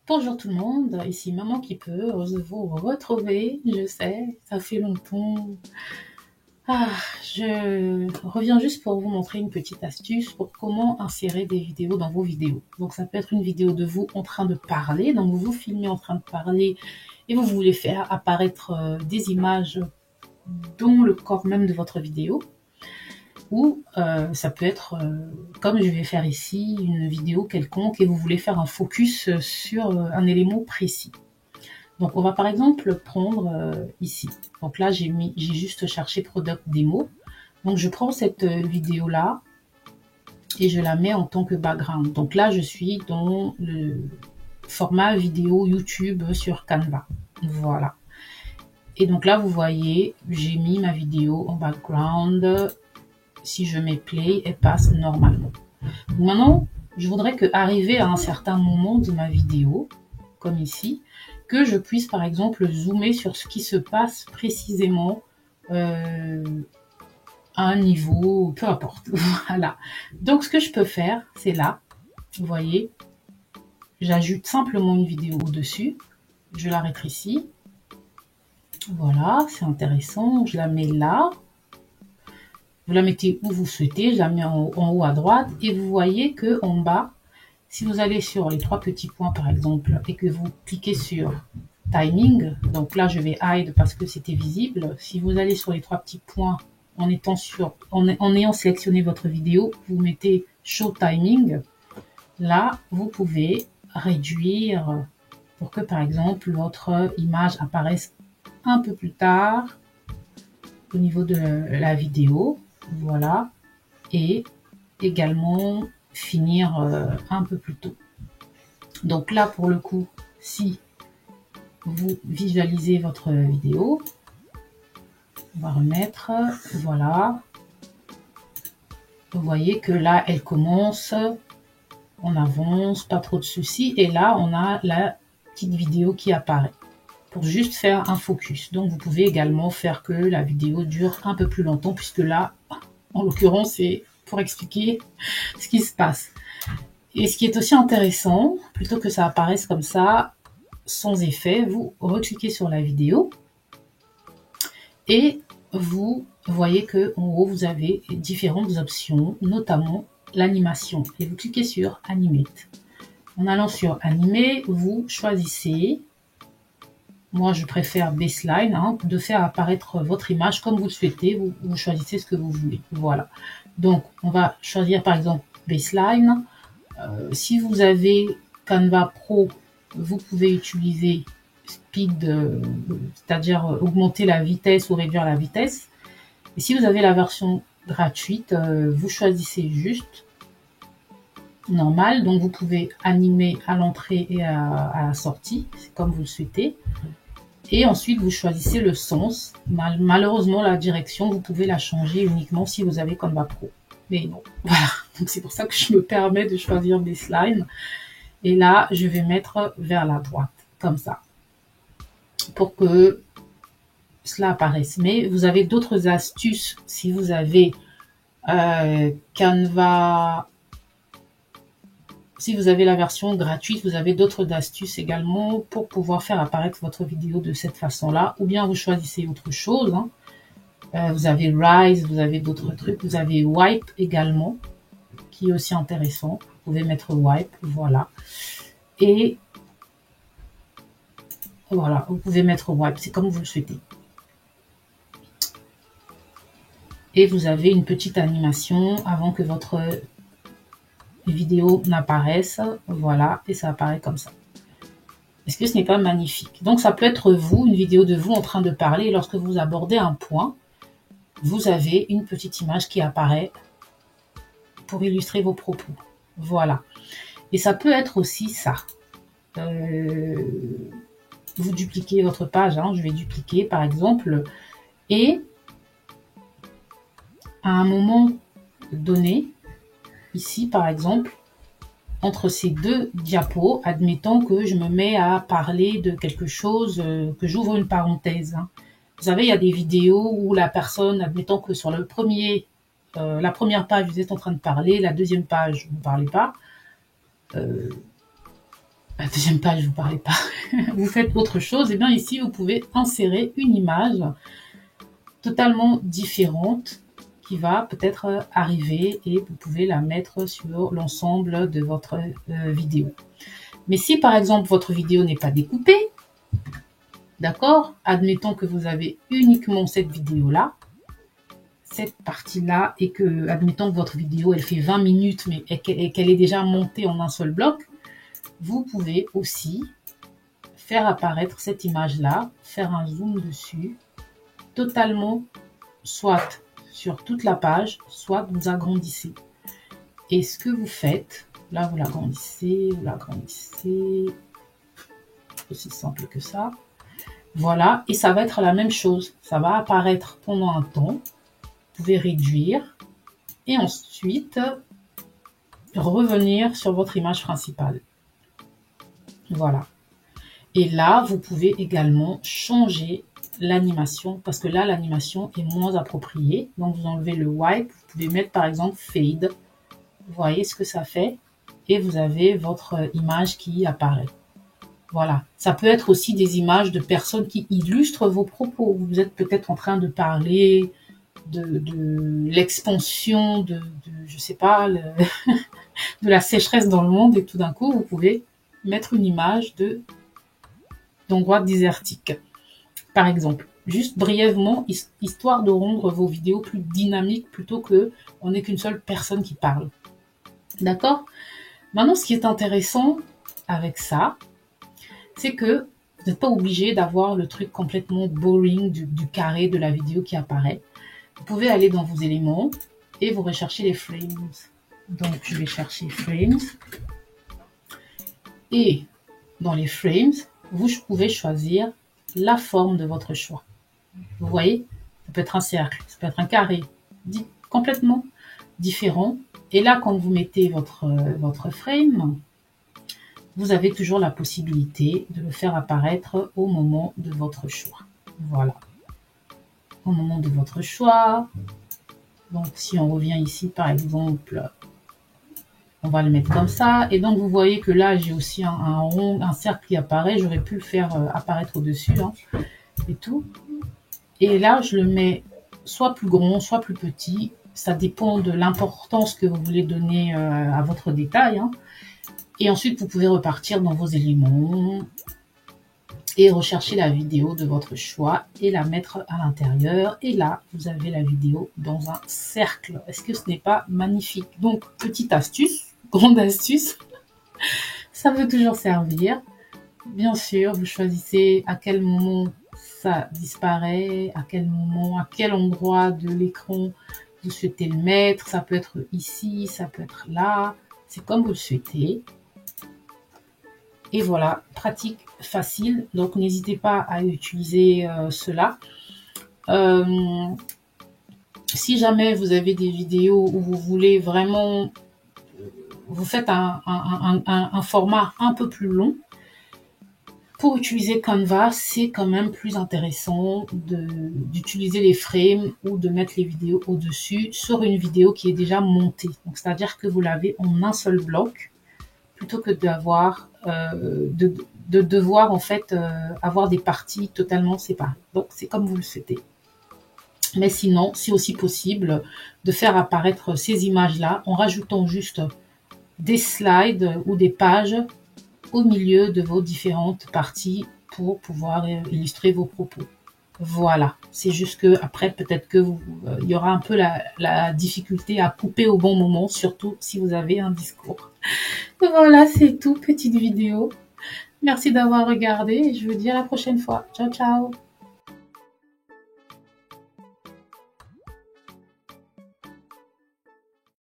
Bonjour tout le monde, ici Maman qui peut, heureuse de vous retrouver, je sais, ça fait longtemps. Je reviens juste pour vous montrer une petite astuce pour comment insérer des vidéos dans vos vidéos. Donc ça peut être une vidéo de vous en train de parler, donc vous vous filmez en train de parler et vous voulez faire apparaître des images dans le corps même de votre vidéo. Ou ça peut être, comme je vais faire ici, une vidéo quelconque et vous voulez faire un focus sur un élément précis. Donc on va par exemple prendre ici. Donc là j'ai juste cherché product démo. Donc je prends cette vidéo là et je la mets en tant que background. Donc là je suis dans le format vidéo YouTube sur Canva. Voilà. Et donc là vous voyez, j'ai mis ma vidéo en background. Si je mets play, elle passe normalement. Maintenant, je voudrais que, arrivé à un certain moment de ma vidéo, comme ici, que je puisse par exemple zoomer sur ce qui se passe précisément à un niveau, peu importe. Voilà. Donc ce que je peux faire, c'est là, vous voyez, j'ajoute simplement une vidéo au-dessus, je la rétrécis. Voilà, c'est intéressant, je la mets là. Vous la mettez où vous souhaitez, je la mets en haut à droite et vous voyez que en bas, si vous allez sur les trois petits points par exemple et que vous cliquez sur timing, donc là je vais hide parce que c'était visible. Si vous allez sur les trois petits points en ayant sélectionné votre vidéo, vous mettez show timing. Là, vous pouvez réduire pour que par exemple votre image apparaisse un peu plus tard au niveau de la vidéo. Voilà, et également finir un peu plus tôt. Donc là, pour le coup, si vous visualisez votre vidéo, on va remettre, voilà. Vous voyez que là, elle commence, on avance, pas trop de soucis. Et là, on a la petite vidéo qui apparaît pour juste faire un focus. Donc, vous pouvez également faire que la vidéo dure un peu plus longtemps puisque là, en l'occurrence, c'est pour expliquer ce qui se passe. Et ce qui est aussi intéressant, plutôt que ça apparaisse comme ça, sans effet, vous recliquez sur la vidéo et vous voyez que en haut, vous avez différentes options, notamment l'animation. Et vous cliquez sur Animate. En allant sur Animer, vous choisissez, moi je préfère Baseline, de faire apparaître votre image comme vous le souhaitez, vous choisissez ce que vous voulez. Voilà. Donc on va choisir par exemple Baseline. Si vous avez Canva Pro, vous pouvez utiliser Speed, c'est-à-dire augmenter la vitesse ou réduire la vitesse. Et si vous avez la version gratuite, vous choisissez juste normal. Donc vous pouvez animer à l'entrée et à la sortie, c'est comme vous le souhaitez. Et ensuite, vous choisissez le sens. Malheureusement, la direction, vous pouvez la changer uniquement si vous avez Canva Pro. Mais non, voilà. Donc c'est pour ça que je me permets de choisir Baseline. Et là, je vais mettre vers la droite, comme ça, pour que cela apparaisse. Mais vous avez d'autres astuces si vous avez Canva. Si vous avez la version gratuite, vous avez d'autres astuces également pour pouvoir faire apparaître votre vidéo de cette façon-là. Ou bien vous choisissez autre chose. Vous avez Rise, vous avez d'autres trucs. Vous avez Wipe également, qui est aussi intéressant. Vous pouvez mettre Wipe, voilà. Et voilà, vous pouvez mettre Wipe, c'est comme vous le souhaitez. Et vous avez une petite animation avant que votre vidéo n'apparaisse. Voilà, et ça apparaît comme ça. Est-ce que ce n'est pas magnifique? Donc ça peut être vous, une vidéo de vous en train de parler, et lorsque vous abordez un point, vous avez une petite image qui apparaît pour illustrer vos propos. Voilà. Et ça peut être aussi ça. Vous dupliquez votre page, je vais dupliquer par exemple, et à un moment donné, ici par exemple, entre ces deux diapos, admettons que je me mets à parler de quelque chose, que j'ouvre une parenthèse. Vous savez, il y a des vidéos où la personne, admettons que sur la première page, vous êtes en train de parler, la deuxième page, vous ne parlez pas. La deuxième page, vous parlez pas. Vous faites autre chose. Et bien ici, vous pouvez insérer une image totalement différente qui va peut-être arriver et vous pouvez la mettre sur l'ensemble de votre vidéo. Mais si par exemple votre vidéo n'est pas découpée, d'accord, admettons que vous avez uniquement cette vidéo-là, cette partie-là, et que, admettons que votre vidéo, elle fait 20 minutes, mais qu'elle est déjà montée en un seul bloc, vous pouvez aussi faire apparaître cette image-là, faire un zoom dessus, totalement, soit sur toute la page, soit vous agrandissez. Et ce que vous faites, là vous l'agrandissez, aussi simple que ça. Voilà, et ça va être la même chose. Ça va apparaître pendant un temps. Vous pouvez réduire et ensuite revenir sur votre image principale. Voilà. Et là, vous pouvez également changer l'animation parce que là, l'animation est moins appropriée. Donc, vous enlevez le wipe. Vous pouvez mettre par exemple fade. Vous voyez ce que ça fait et vous avez votre image qui apparaît. Voilà. Ça peut être aussi des images de personnes qui illustrent vos propos. Vous êtes peut-être en train de parler de l'expansion je sais pas, de la sécheresse dans le monde et tout d'un coup, vous pouvez mettre une image d'endroits désertiques. Par exemple, juste brièvement, histoire de rendre vos vidéos plus dynamiques plutôt que on n'est qu'une seule personne qui parle. D'accord? Maintenant, ce qui est intéressant avec ça, c'est que vous n'êtes pas obligé d'avoir le truc complètement boring du carré de la vidéo qui apparaît. Vous pouvez aller dans vos éléments et vous recherchez les frames. Donc, je vais chercher frames. Et dans les frames, vous pouvez choisir la forme de votre choix. Vous voyez, ça peut être un cercle, ça peut être un carré, complètement différent. Et là, quand vous mettez votre frame, vous avez toujours la possibilité de le faire apparaître au moment de votre choix. Voilà. Au moment de votre choix. Donc, si on revient ici, par exemple, on va le mettre comme ça. Et donc, vous voyez que là, j'ai aussi un rond, un cercle qui apparaît. J'aurais pu le faire apparaître au-dessus, hein, et tout. Et là, je le mets soit plus grand, soit plus petit. Ça dépend de l'importance que vous voulez donner à votre détail, hein. Et ensuite, vous pouvez repartir dans vos éléments et rechercher la vidéo de votre choix et la mettre à l'intérieur. Et là, vous avez la vidéo dans un cercle. Est-ce que ce n'est pas magnifique? Donc, petite astuce, grande astuce, ça veut toujours servir. Bien sûr, vous choisissez à quel moment ça disparaît, à quel moment, à quel endroit de l'écran vous souhaitez le mettre. Ça peut être ici, ça peut être là. C'est comme vous le souhaitez. Et voilà, pratique, facile. Donc, n'hésitez pas à utiliser cela. Si jamais vous avez des vidéos où vous voulez vraiment, vous faites un format un peu plus long, pour utiliser Canva, c'est quand même plus intéressant d'utiliser les frames ou de mettre les vidéos au-dessus sur une vidéo qui est déjà montée. Donc, c'est-à-dire que vous l'avez en un seul bloc, plutôt que d'avoir de devoir en fait avoir des parties totalement séparées. Donc c'est comme vous le souhaitez. Mais sinon, c'est aussi possible de faire apparaître ces images-là en rajoutant juste des slides ou des pages au milieu de vos différentes parties pour pouvoir illustrer vos propos. Voilà, c'est juste que après peut-être que il y aura un peu la difficulté à couper au bon moment, surtout si vous avez un discours. Voilà, c'est tout, petite vidéo. Merci d'avoir regardé et je vous dis à la prochaine fois. Ciao, ciao!